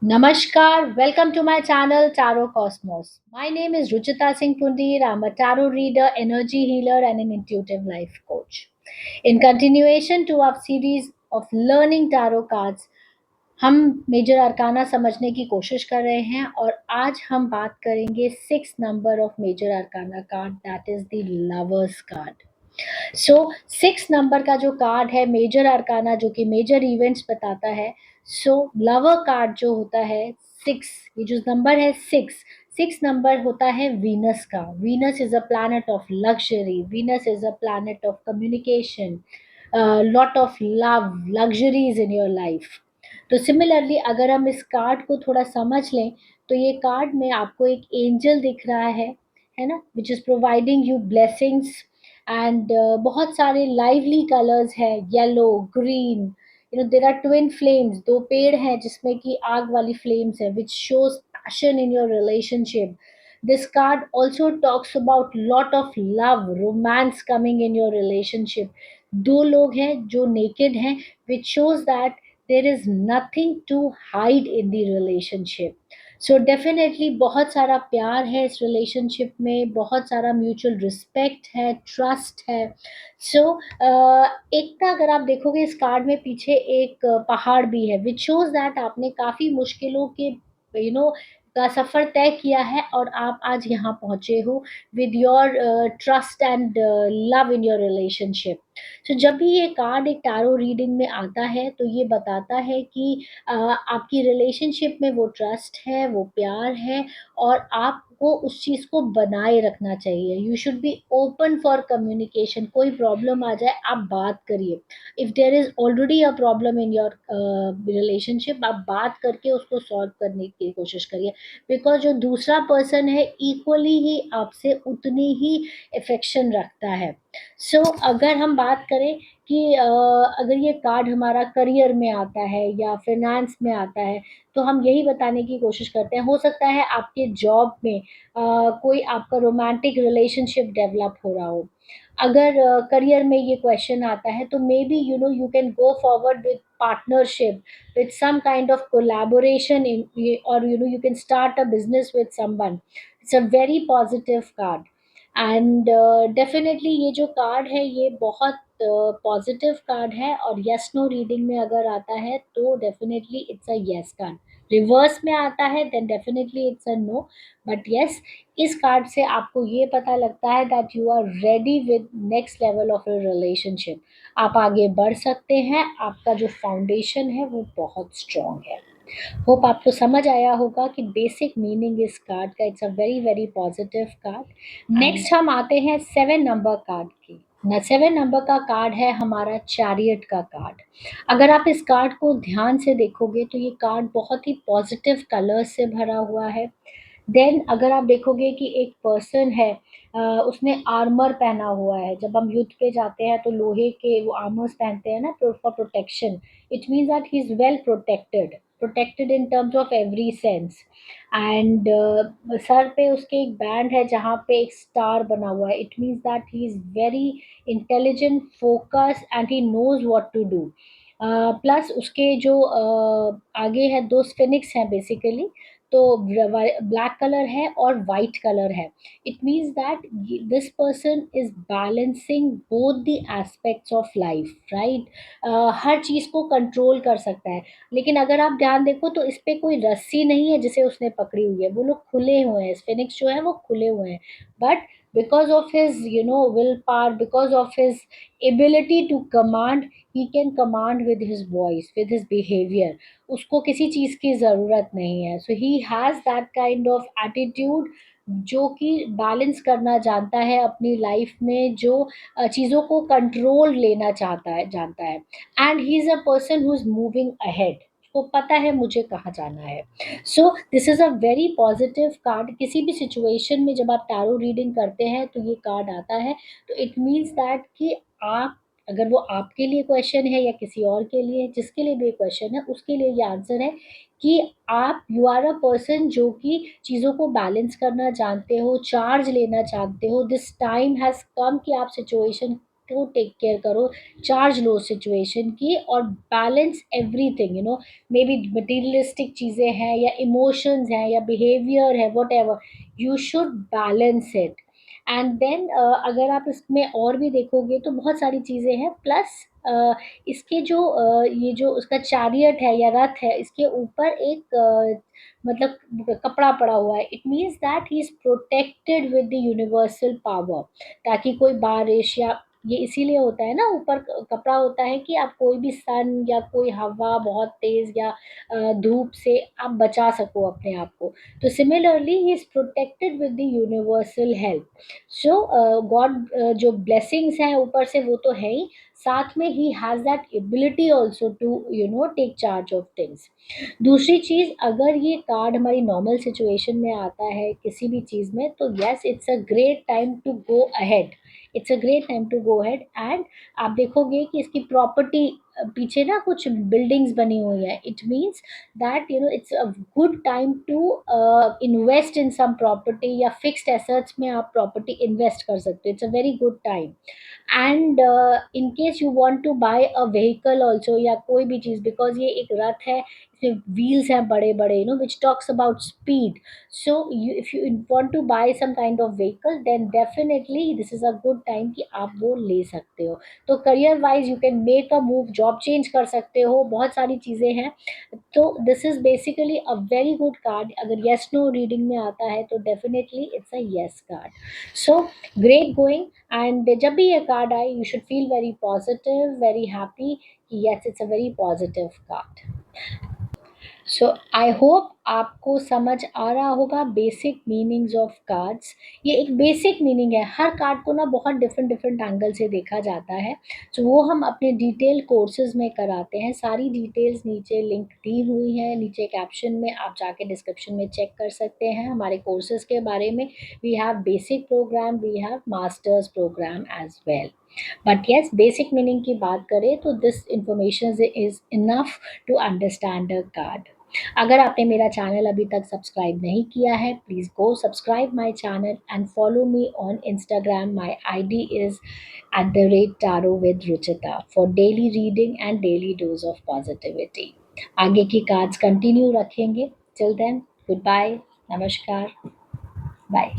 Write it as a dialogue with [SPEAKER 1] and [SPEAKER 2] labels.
[SPEAKER 1] Namaskar, welcome to my channel Tarot Cosmos. My name is Ruchita Singh Pundir. I'm a tarot reader, energy healer, and an intuitive life coach. In continuation to our series of learning tarot cards, हम major arcana समझने की कोशिश कर रहे हैं और आज हम बात करेंगे 6 number of major arcana card that is the lovers card. So 6 number का जो कार्ड है मेजर अरकाना जो कि मेजर इवेंट्स बताता है। सो लवर कार्ड जो होता है 6, ये जो नंबर है 6 नंबर होता है वीनस का। Venus is a planet of luxury, Venus is a planet of communication, lot of love, luxuries in your life. तो सिमिलरली अगर हम इस कार्ड को थोड़ा समझ लें तो ये कार्ड में आपको एक एंजल दिख रहा है ना, which is providing you blessings and बहुत सारे लाइवली कलर्स हैं, yellow, green, you know there are twin flames, दो पेड़ हैं जिसमें कि आग वाली फ्लेम्स है which shows passion in your relationship. This card also talks about lot of love, romance coming in your relationship. दो लोग हैं जो naked हैं, which shows that there is nothing to hide in the relationship. So definitely बहुत सारा प्यार है इस रिलेशनशिप में, बहुत सारा म्यूचुअल रिस्पेक्ट है, ट्रस्ट है। सो एक ना अगर आप देखोगे इस कार्ड में पीछे एक पहाड़ भी है विच शोज दैट आपने काफ़ी मुश्किलों के यू नो का सफ़र तय किया है और आप आज यहाँ पहुँचे हो with your trust and love in your relationship. So जब भी ये कार्ड एक टैरो रीडिंग में आता है तो ये बताता है कि आपकी रिलेशनशिप में वो ट्रस्ट है, वो प्यार है और आपको उस चीज़ को बनाए रखना चाहिए। You should be open for communication, कोई प्रॉब्लम आ जाए आप बात करिए। If there is already a problem in your relationship, आप बात करके उसको सॉल्व करने की कोशिश करिए, बिकॉज़ जो दूसरा पर्सन है इक्वली ही आपसे उतनी ही अफेक्शन रखता है। सो अगर हम बात करें कि अगर ये कार्ड हमारा करियर में आता है या फाइनेंस में आता है तो हम यही बताने की कोशिश करते हैं। हो सकता है आपके जॉब में कोई आपका रोमांटिक रिलेशनशिप डेवलप हो रहा हो। अगर करियर में ये क्वेश्चन आता है तो may be you know you can go forward with partnership, with some kind of collaboration or you know you can start a business with someone. It's a very positive card and definitely ये जो card है ये बहुत positive card है और yes no reading में अगर आता है तो definitely it's a yes card. Reverse में आता है then definitely it's a no, but yes इस कार्ड से आपको ये पता लगता है that you are ready with next level of your relationship. आप आगे बढ़ सकते हैं, आपका जो फाउंडेशन है वो बहुत स्ट्रॉन्ग है। होप आपको समझ आया होगा कि बेसिक मीनिंग इस कार्ड का। It's a very very positive card. Next हम आते हैं 7 नंबर कार्ड की। न 7 नंबर का कार्ड है हमारा चैरियट का कार्ड। अगर आप इस कार्ड को ध्यान से देखोगे तो ये कार्ड बहुत ही पॉजिटिव कलर्स से भरा हुआ है। देन अगर आप देखोगे कि एक पर्सन है, उसने आर्मर पहना हुआ है। जब हम युद्ध पे जाते हैं तो लोहे के वो आर्मर्स पहनते हैं ना for protection. It means that he is well protected, protected in terms of every sense. And sir पे उसके एक बैंड है जहाँ पे एक स्टार बना हुआ है। It means that he is very intelligent, focus and he knows what to do. Plus उसके जो आगे है दो स्फिनिक्स हैं बेसिकली, तो ब्लैक कलर है और वाइट कलर है। It means that this person is balancing both the aspects of life, right. हर चीज़ को कंट्रोल कर सकता है। लेकिन अगर आप ध्यान देखो तो इस पे कोई रस्सी नहीं है जिसे उसने पकड़ी हुई है, वो लोग खुले हुए हैं, स्फिनिक्स जो है वो खुले हुए हैं। But because of his you know will power, because of his ability to command, he can command with his voice, with his behaviour. उसको किसी चीज़ की ज़रूरत नहीं है। So he has that kind of attitude जो कि बैलेंस करना जानता है अपनी लाइफ में, जो चीज़ों को कंट्रोल लेना चाहता है, जानता है। And he is a person who is moving ahead, उसको पता है मुझे कहाँ जाना है। So this is a very positive card. किसी भी सिचुएशन में जब आप टैरो रीडिंग करते हैं तो ये कार्ड आता है तो इट मीन्स दैट कि आप, अगर वो आपके लिए क्वेश्चन है या किसी और के लिए, जिसके लिए भी क्वेश्चन है उसके लिए ये आंसर है कि आप यू आर अ पर्सन जो कि चीज़ों को बैलेंस करना जानते हो, चार्ज लेना जानते हो। दिस टाइम हैज़ कम कि आप सिचुएशन को टेक केयर करो, चार्ज लो सिचुएशन की और balance everything, maybe materialistic चीज़ें हैं या इमोशंस हैं या बिहेवियर है, whatever, you should balance it. And then अगर आप इसमें और भी देखोगे तो बहुत सारी चीज़ें हैं, प्लस इसके जो ये जो उसका चैरियट है या रथ है, इसके ऊपर एक मतलब कपड़ा पड़ा हुआ है। It means that he is protected with the universal power, ताकि कोई बारिश या ये इसीलिए होता है ना, ऊपर कपड़ा होता है कि आप कोई भी सन या कोई हवा बहुत तेज या धूप से आप बचा सको अपने आप को। तो similarly he is protected with the universal help. So God जो ब्लेसिंग्स हैं ऊपर से वो तो है ही, साथ में ही has that ability also to take charge of things. दूसरी चीज़, अगर ये कार्ड हमारी नॉर्मल सिचुएशन में आता है किसी भी चीज़ में, तो yes it's a great time to go ahead, it's a great time to go ahead. And आप देखोगे कि इसकी प्रॉपर्टी पीछे ना कुछ बिल्डिंग्स बनी हुई है, it means that it's a good time to invest in some property या फिक्स्ड एसेट्स में आप प्रॉपर्टी इन्वेस्ट कर सकते हो, it's a very good time. And in case you want to buy a vehicle also या कोई भी चीज़, because ये एक रथ है, इसमें व्हील्स हैं बड़े बड़े, which talks about speed. So you if you want to buy some kind of vehicle, then definitely this is a good time कि आप वो ले सकते हो। तो career wise you can make a move, job change कर सकते हो, बहुत सारी चीज़ें हैं। तो this is basically a very good card. अगर येस नो रीडिंग में आता है तो definitely it's a yes card. So great going. And जब भी ये कार्ड आए you should feel very positive, very happy कि yes it's a very positive card. So I hope आपको समझ आ रहा होगा बेसिक मीनिंग्स ऑफ कार्ड्स। ये एक बेसिक मीनिंग है, हर कार्ड को ना बहुत डिफरेंट डिफरेंट एंगल से देखा जाता है। तो वो हम अपने डिटेल कोर्सेज में कराते हैं, सारी डिटेल्स नीचे लिंक दी हुई है, नीचे कैप्शन में आप जाके डिस्क्रिप्शन में चेक कर सकते हैं हमारे कोर्सेज के बारे में। We have basic programme, we have masters programme as well. But yes, basic meaning की बात करें तो this information is enough to understand a card. अगर आपने मेरा चैनल अभी तक सब्सक्राइब नहीं किया है, please go subscribe my channel and follow me on Instagram. My ID is @tarot with Ruchita for daily reading and daily dose of positivity. आगे की कार्ड्स कंटिन्यू रखेंगे। टिल देन, गुड बाय, नमस्कार, bye.